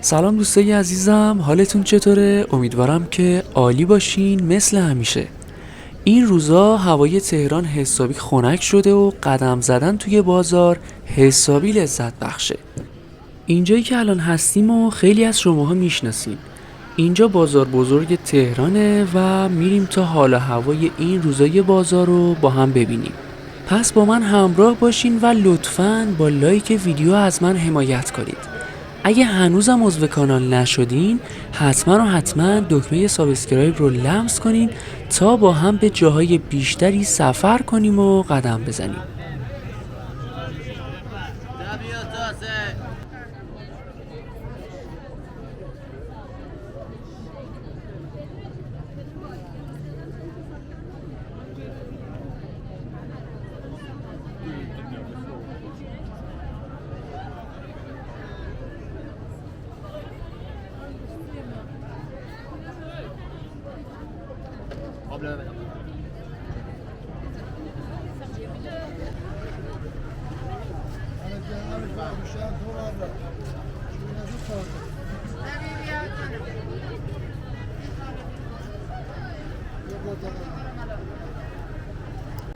سلام دوستای عزیزم، حالتون چطوره؟ امیدوارم که عالی باشین مثل همیشه. این روزا هوای تهران حسابی خنک شده و قدم زدن توی بازار حسابی لذت بخشه. اینجایی که الان هستیم و خیلی از شماها میشناسین. اینجا بازار بزرگ تهرانه و میریم تا حال هوای این روزای بازار رو با هم ببینیم. پس با من همراه باشین و لطفاً با لایک ویدیو از من حمایت کنید. اگه هنوزم عضو کانال نشدین حتما دکمه سابسکرایب رو لمس کنین تا با هم به جاهای بیشتری سفر کنیم و قدم بزنیم.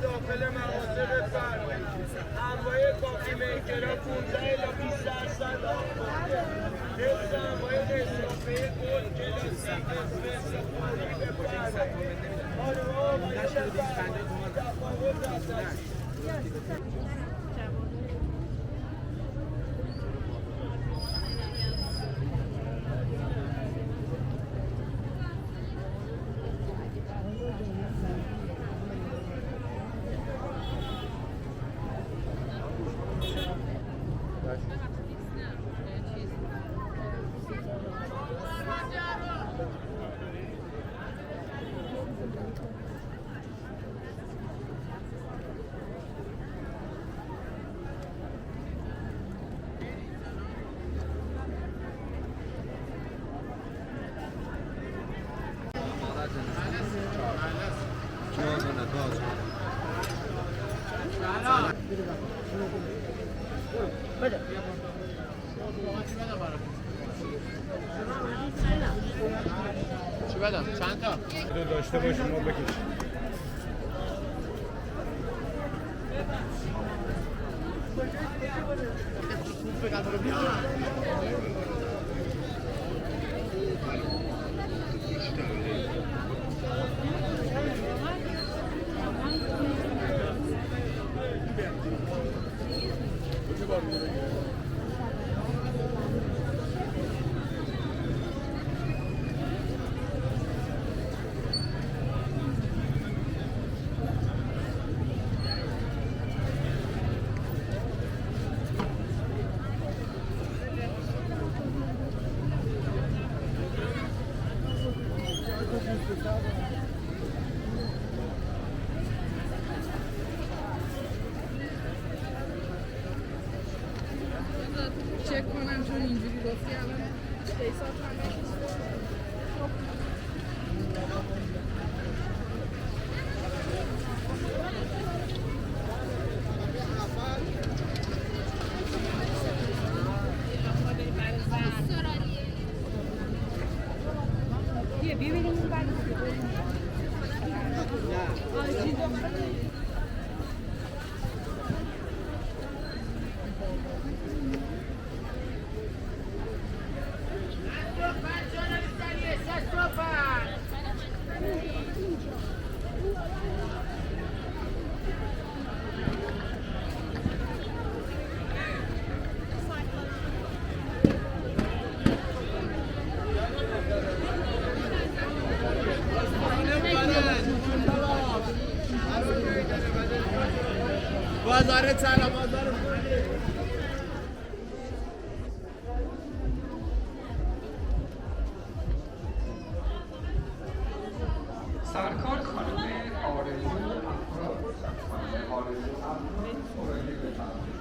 داخل مغازه بفرمایید. انواع کافی میکرها 15 الی 20 درصد آف داره. حفظ انواع نسکافه گل کلاسیک اسپرسو خوری بفرمایید. خانم‌ها بفرمایید. تفاوت اساسی. چی بدم؟ چند تا؟ داشته باشیم ما بکشیم. چک کنم چون اینجوری گفتی الان پیسات همه ببینیم اون بعد بازار سلام بازار سرکار خانم آرزو افراز خانم آرزو افراز مراجعه بفرمایید.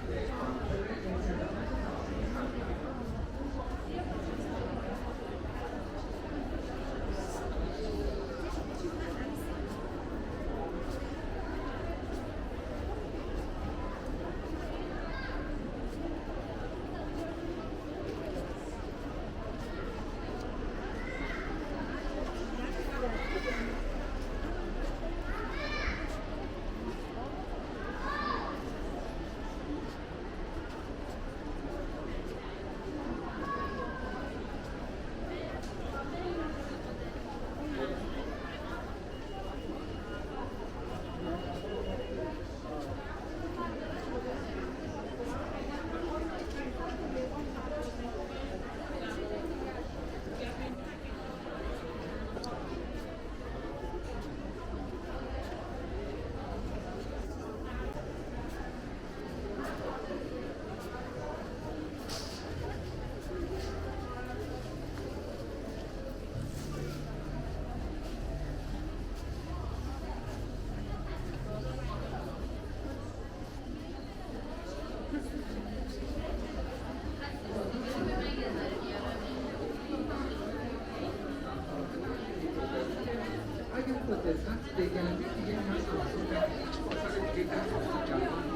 اگر با دقت بگردید دیگه من توضیح در هیچ بازار دیگه در جهان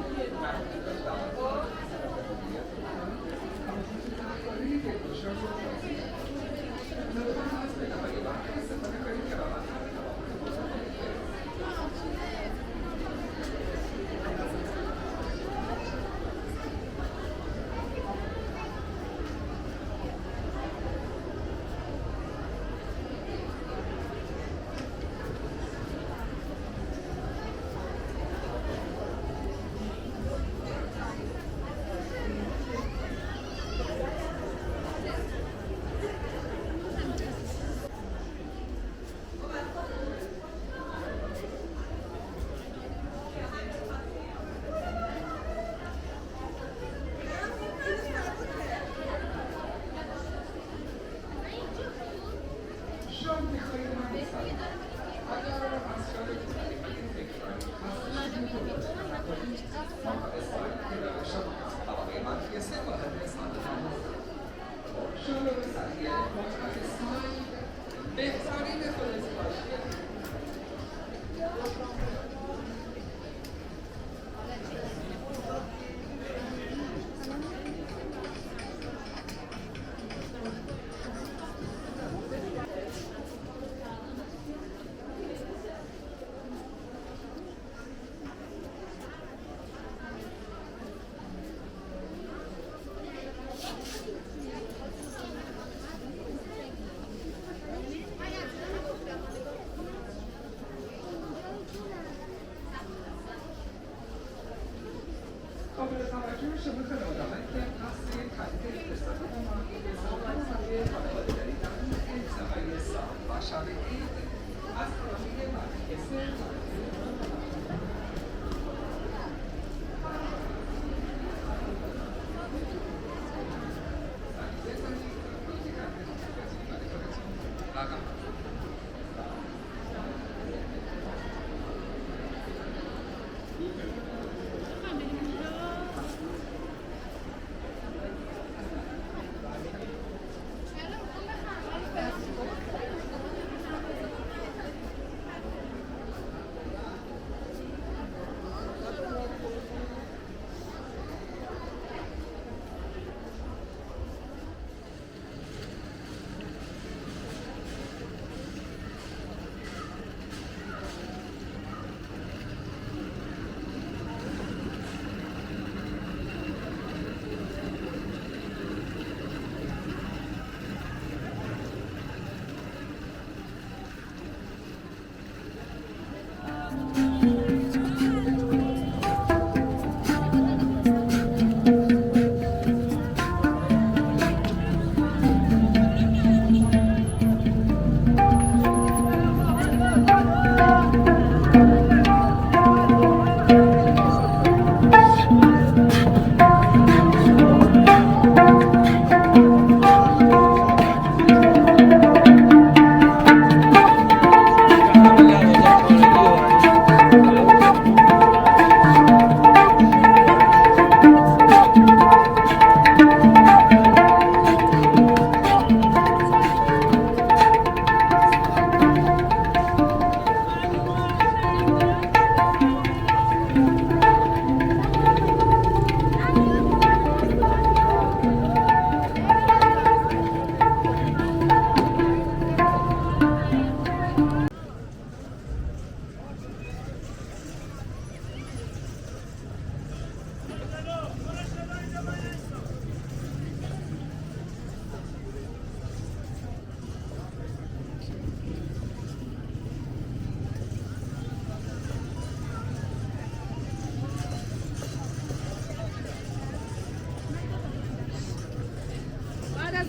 محدود دارد. کامپیوترهای دلگشا رو توضیح لطفاً از بدههای وقت استفاده کنید که روابط شاید می‌خواهید من بسازم. اگر از شاید تکراری طبقه منفی 3 واحد رسانه شروع صحیح متخصصان بهترین فلسفه قابل توجه شما خانواده‌هایی که قصد تحقیق اقتصادی و محدود خانواده دارید در این انتهای سال و شب عید از طریق مرکز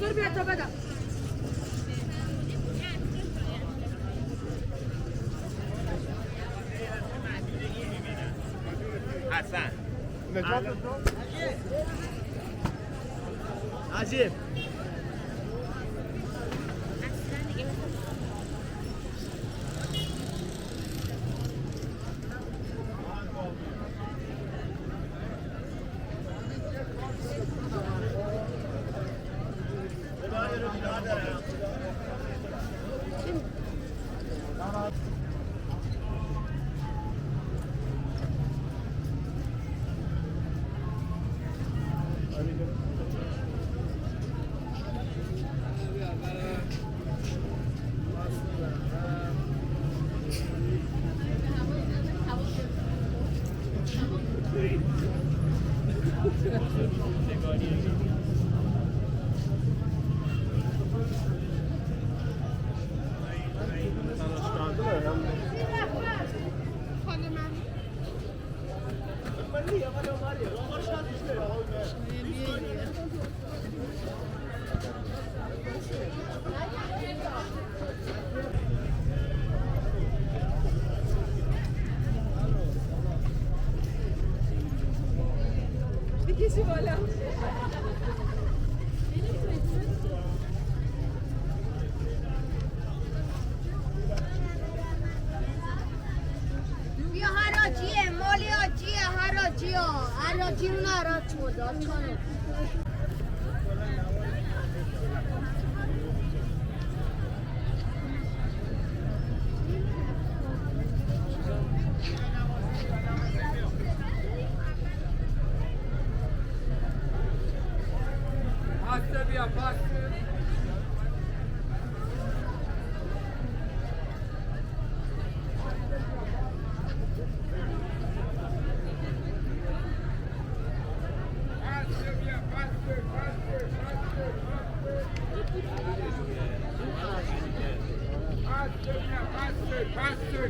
برو بیا تا بدم. حسن عجیب بکشی بالا. بیا حراجیه مالی حاجیه حراجی ها حراجی رو حراج مدار کنه پسته بیا پسته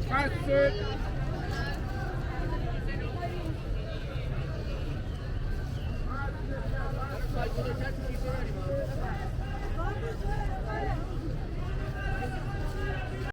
Faster!